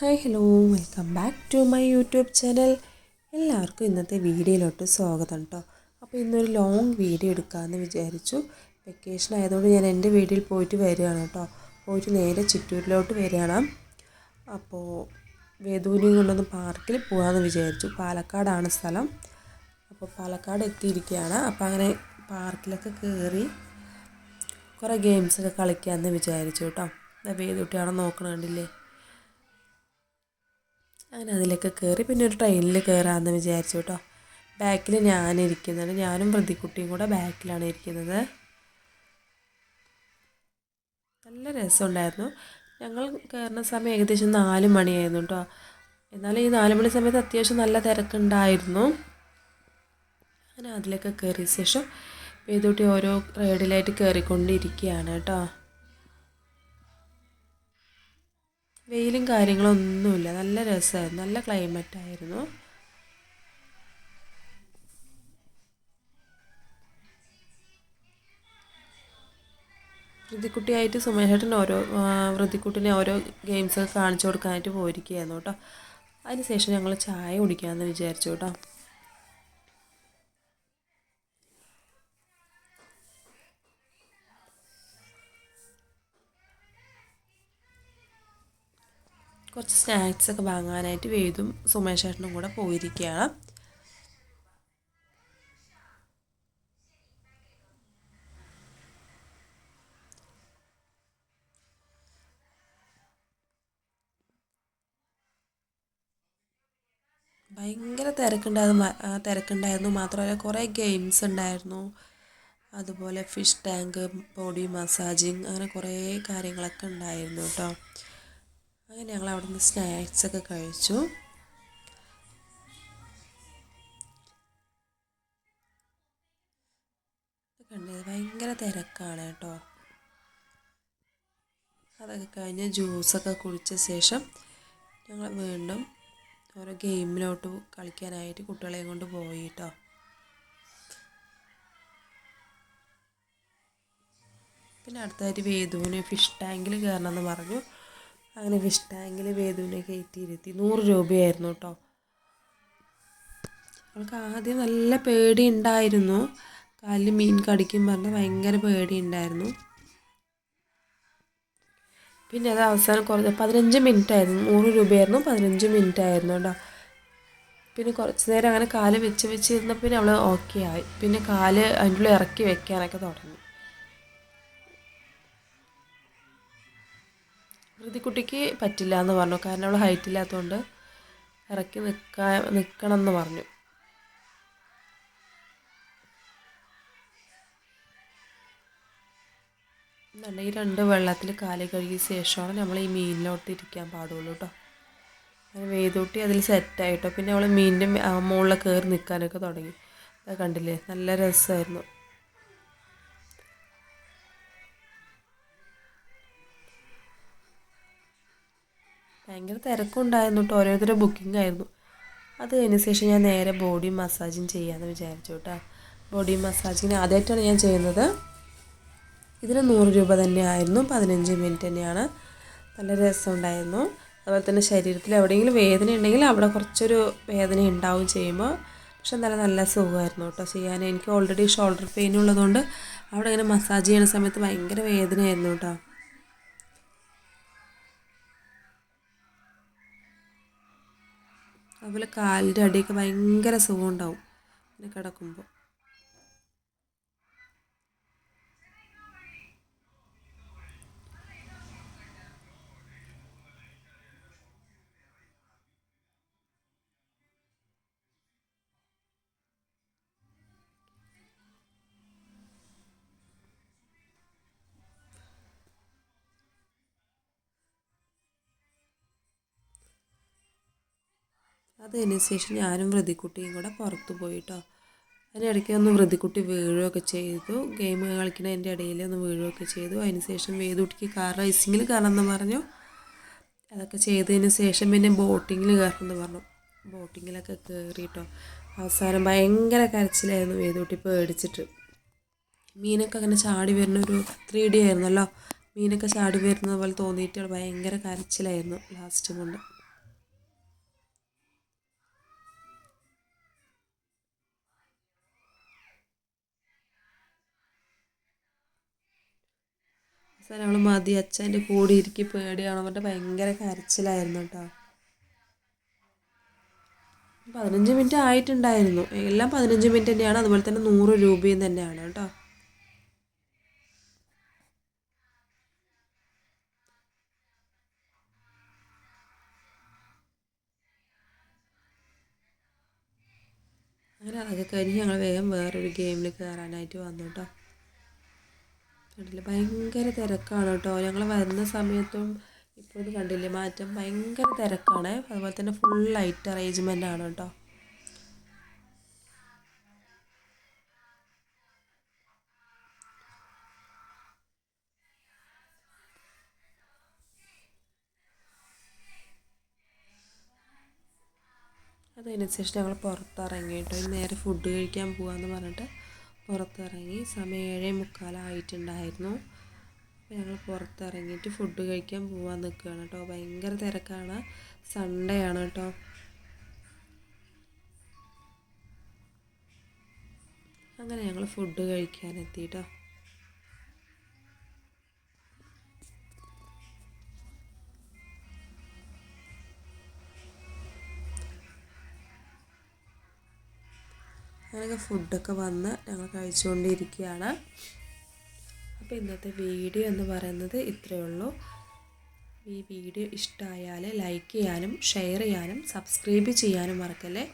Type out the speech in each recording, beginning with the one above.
Hi hello welcome back to my YouTube channel. എല്ലാവർക്കും ഇന്നത്തെ വീഡിയോയിലോട്ട് സ്വാഗതം കേട്ടോ. അപ്പോൾ ഇന്നൊരു ലോങ് വീഡിയോ എടുക്കാമെന്ന് വിചാരിച്ചു. വെക്കേഷൻ ആയതുകൊണ്ട് ഞാൻ എൻ്റെ വീട്ടിൽ പോയിട്ട് വരികയാണ് കേട്ടോ. പോയിട്ട് നേരെ ചിറ്റൂരിലോട്ട് വരികയാണ്. അപ്പോൾ വേദുവിനെയും കൊണ്ടൊന്ന് പാർക്കിൽ പോകാമെന്ന് വിചാരിച്ചു. പാലക്കാടാണ് സ്ഥലം. അപ്പോൾ പാലക്കാട് എത്തിയിരിക്കുകയാണ്. അപ്പോൾ അങ്ങനെ പാർക്കിലൊക്കെ കയറി കുറേ ഗെയിംസൊക്കെ കളിക്കാമെന്ന് വിചാരിച്ചു കേട്ടോ. വേദുട്ടിയാണോ നോക്കണുണ്ടില്ലേ. അങ്ങനെ അതിലൊക്കെ കയറി പിന്നെ ഒരു ട്രെയിനിൽ കയറാമെന്ന് വിചാരിച്ചു കേട്ടോ. ബാക്കിൽ ഞാനിരിക്കുന്നുണ്ട്. ഞാനും പ്രതിക്കുട്ടിയും കൂടെ ബാക്കിലാണ് ഇരിക്കുന്നത്. നല്ല രസമുണ്ടായിരുന്നു. ഞങ്ങൾ കയറുന്ന സമയം ഏകദേശം 4 മണിയായിരുന്നു കേട്ടോ. എന്നാലും ഈ 4 മണി സമയത്ത് അത്യാവശ്യം നല്ല തിരക്കുണ്ടായിരുന്നു. അങ്ങനെ അതിലൊക്കെ കയറിയ ശേഷം വേദൂട്ടി ഓരോ റൈഡിലായിട്ട് കയറിക്കൊണ്ടിരിക്കുകയാണ് കേട്ടോ. വെയിലും കാര്യങ്ങളൊന്നുമില്ല, നല്ല രസമായിരുന്നു, നല്ല ക്ലൈമറ്റായിരുന്നു. വൃതിക്കുട്ടിയായിട്ട് സുമേഷേട്ടൻ വൃതിക്കുട്ടിനെ ഓരോ ഗെയിംസൊക്കെ കാണിച്ചു കൊടുക്കാനായിട്ട് പോയിരിക്കുകയായിരുന്നു കേട്ടോ. അതിനുശേഷം ഞങ്ങൾ ചായ കുടിക്കാമെന്ന് വിചാരിച്ചു കേട്ടോ. കുറച്ച് സ്നാക്സൊക്കെ വാങ്ങാനായിട്ട് വേദും സുമേഷേട്ടനും കൂടെ പോയിരിക്കുകയാണ്. ഭയങ്കര തിരക്കുണ്ടായിരുന്നു. മാത്രമല്ല കുറേ ഗെയിംസ് ഉണ്ടായിരുന്നു. അതുപോലെ ഫിഷ് ടാങ്ക്, ബോഡി മസാജിങ്, അങ്ങനെ കുറേ കാര്യങ്ങളൊക്കെ ഉണ്ടായിരുന്നു കേട്ടോ. അങ്ങനെ ഞങ്ങൾ അവിടെ നിന്ന് സ്നാക്സൊക്കെ കഴിച്ചു. കണ്ടത് ഭയങ്കര തിരക്കാണ് കേട്ടോ. അതൊക്കെ കഴിഞ്ഞ് ജ്യൂസൊക്കെ കുടിച്ച ശേഷം ഞങ്ങൾ വീണ്ടും ഓരോ ഗെയിമിലോട്ട് കളിക്കാനായിട്ട് കുട്ടികളെയും കൊണ്ട് പോയി കേട്ടോ. പിന്നെ അടുത്തായിട്ട് വേദുവിന് ഫിഷ് ടാങ്കിൽ കയറണമെന്ന് പറഞ്ഞു. അങ്ങനെ ഫിഷ് ടാങ്കിൽ വേദുവിനെ കയറ്റിയിരുത്തി. 100 രൂപയായിരുന്നു കേട്ടോ. അവൾക്ക് ആദ്യം നല്ല പേടി ഉണ്ടായിരുന്നു. കാലിൽ മീൻ കടിക്കും പറഞ്ഞ് ഭയങ്കര പേടി ഉണ്ടായിരുന്നു. പിന്നെ അത് അവസാനം കുറച്ച് 15 മിനിറ്റ് ആയിരുന്നു. 100 രൂപയായിരുന്നു, 15 മിനിറ്റ് ആയിരുന്നു കേട്ടോ. പിന്നെ കുറച്ച് നേരം അങ്ങനെ കാല് വെച്ച് പിന്നെ അവൾ ഓക്കെ ആയി. പിന്നെ കാല് അതിൻ്റെ ഉള്ളിൽ ഇറക്കി വെക്കാനൊക്കെ തുടങ്ങി. വൃതിക്കുട്ടിക്ക് പറ്റില്ല എന്ന് പറഞ്ഞു. കാരണം അവൾ ഹൈറ്റ് ഇല്ലാത്തതുകൊണ്ട് ഇറക്കി നിൽക്കണം എന്ന് പറഞ്ഞു. എന്നുണ്ടെങ്കിൽ 2 വെള്ളത്തിൽ കാല് കഴുകിയ ശേഷമാണ് നമ്മൾ ഈ മീനിലോട്ട് ഇരിക്കാൻ പാടുള്ളൂ കേട്ടോ. അങ്ങനെ വേദൂട്ടി അതിൽ സെറ്റായിട്ടോ. പിന്നെ അവൾ മീനിൻ്റെ മുകളിൽ കയറി നിൽക്കാനൊക്കെ തുടങ്ങി. അത് കണ്ടില്ലേ, നല്ല രസമായിരുന്നു. ഭയങ്കര തിരക്കുണ്ടായിരുന്നു കേട്ടോ. ഓരോരുത്തരുടെ ബുക്കിംഗ് ആയിരുന്നു. അത് കഴിഞ്ഞ ശേഷം ഞാൻ നേരെ ബോഡി മസാജിങ് ചെയ്യാമെന്ന് വിചാരിച്ചു കേട്ടോ. ബോഡി മസാജിങ് ആദ്യമായിട്ടാണ് ഞാൻ ചെയ്യുന്നത്. ഇതിന് 100 രൂപ തന്നെയായിരുന്നു. 15 മിനിറ്റ് തന്നെയാണ്. നല്ല രസമുണ്ടായിരുന്നു. അതുപോലെ തന്നെ ശരീരത്തിൽ എവിടെയെങ്കിലും വേദന ഉണ്ടെങ്കിൽ അവിടെ കുറച്ചൊരു വേദന ഉണ്ടാവും ചെയ്യുമ്പോൾ. പക്ഷെ നല്ല സുഖമായിരുന്നു കേട്ടോ ചെയ്യാൻ. എനിക്ക് ഓൾറെഡി ഷോൾഡർ പെയിൻ ഉള്ളതുകൊണ്ട് അവിടെ ഇങ്ങനെ മസാജ് ചെയ്യുന്ന സമയത്ത് ഭയങ്കര വേദനയായിരുന്നു കേട്ടോ. അതുപോലെ കാലിൻ്റെ അടിയൊക്കെ ഭയങ്കര സുഖം ഉണ്ടാവും ഇങ്ങനെ കിടക്കുമ്പോൾ. അതിന് ശേഷം ഞാനും വൃതിക്കുട്ടിയും കൂടെ പുറത്ത് പോയിട്ടോ. അതിനിടയ്ക്ക് ഒന്ന് വൃതിക്കുട്ടി വീഴുകയൊക്കെ ചെയ്തു. ഗെയിം കളിക്കുന്നതിൻ്റെ ഇടയിൽ ഒന്ന് വീഴുകയൊക്കെ ചെയ്തു. അതിന് ശേഷം വേദുട്ടിക്ക് കാർ റേസിങ്ങിൽ കയറണമെന്ന് പറഞ്ഞു. അതൊക്കെ ചെയ്തതിന് ശേഷം പിന്നെ ബോട്ടിങ്ങിൽ കയറണമെന്ന് പറഞ്ഞു. ബോട്ടിങ്ങിലൊക്കെ കയറിയിട്ടോ. അവസാനം ഭയങ്കര കരച്ചിലായിരുന്നു വേദുട്ടി പേടിച്ചിട്ട്. മീനൊക്കെ അങ്ങനെ ചാടി വരുന്നൊരു 3D ആയിരുന്നല്ലോ. മീനൊക്കെ ചാടി വരുന്നത് പോലെ തോന്നിയിട്ട് ഭയങ്കര കരച്ചിലായിരുന്നു ലാസ്റ്റ് കൊണ്ട്. അവസാനം ഞങ്ങൾ മതി അച്ഛൻ്റെ കൂടെ ഇരിക്കി പേടിയാണ് പറഞ്ഞിട്ട് ഭയങ്കര കരച്ചിലായിരുന്നു കേട്ടോ. 15 മിനിറ്റ് ആയിട്ടുണ്ടായിരുന്നു. എല്ലാം 15 മിനിറ്റ് തന്നെയാണ്. അതുപോലെ തന്നെ 100 രൂപയും തന്നെയാണ് കേട്ടോ. അങ്ങനെ അതൊക്കെ കഴിഞ്ഞ് ഞങ്ങൾ വേഗം വേറൊരു ഗെയിമിൽ കയറാനായിട്ട് വന്നു കേട്ടോ. കണ്ടില്ലേ ഭയങ്കര തിരക്കാണ് കേട്ടോ. ഞങ്ങൾ വരുന്ന സമയത്തും ഇപ്പോഴും കണ്ടില്ലേ മാറ്റം, ഭയങ്കര തിരക്കാണ്. അതുപോലെ തന്നെ ഫുൾ ലൈറ്റ് അറേഞ്ച്മെൻ്റ് ആണ് കേട്ടോ. അതിന് ശേഷം ഞങ്ങൾ പുറത്തിറങ്ങി കേട്ടോ. നേരെ ഫുഡ് കഴിക്കാൻ പോകാമെന്ന് പറഞ്ഞിട്ട് പുറത്തിറങ്ങി. സമയം 7:45 ആയിട്ടുണ്ടായിരുന്നു. അപ്പോൾ ഞങ്ങൾ പുറത്തിറങ്ങിയിട്ട് ഫുഡ് കഴിക്കാൻ പോകാൻ നിൽക്കുകയാണ് കേട്ടോ. ഭയങ്കര തിരക്കാണ്, സൺഡേ ആണ് കേട്ടോ. അങ്ങനെ ഞങ്ങൾ ഫുഡ് കഴിക്കാനെത്തി കേട്ടോ. അങ്ങനെയൊക്കെ ഫുഡൊക്കെ വന്ന് ഞങ്ങൾ കഴിച്ചുകൊണ്ടിരിക്കുകയാണ്. അപ്പോൾ ഇന്നത്തെ വീഡിയോ എന്ന് പറയുന്നത് ഇത്രയേ ഉള്ളൂ. ഈ വീഡിയോ ഇഷ്ടമായാൽ ലൈക്ക് ചെയ്യാനും ഷെയർ ചെയ്യാനും സബ്സ്ക്രൈബ് ചെയ്യാനും മറക്കല്ലേ.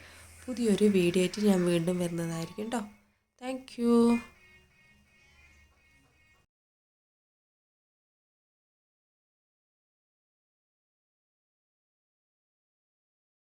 പുതിയൊരു വീഡിയോ ആയിട്ട് ഞാൻ വീണ്ടും വരുന്നതായിരിക്കും കേട്ടോ. Thank you.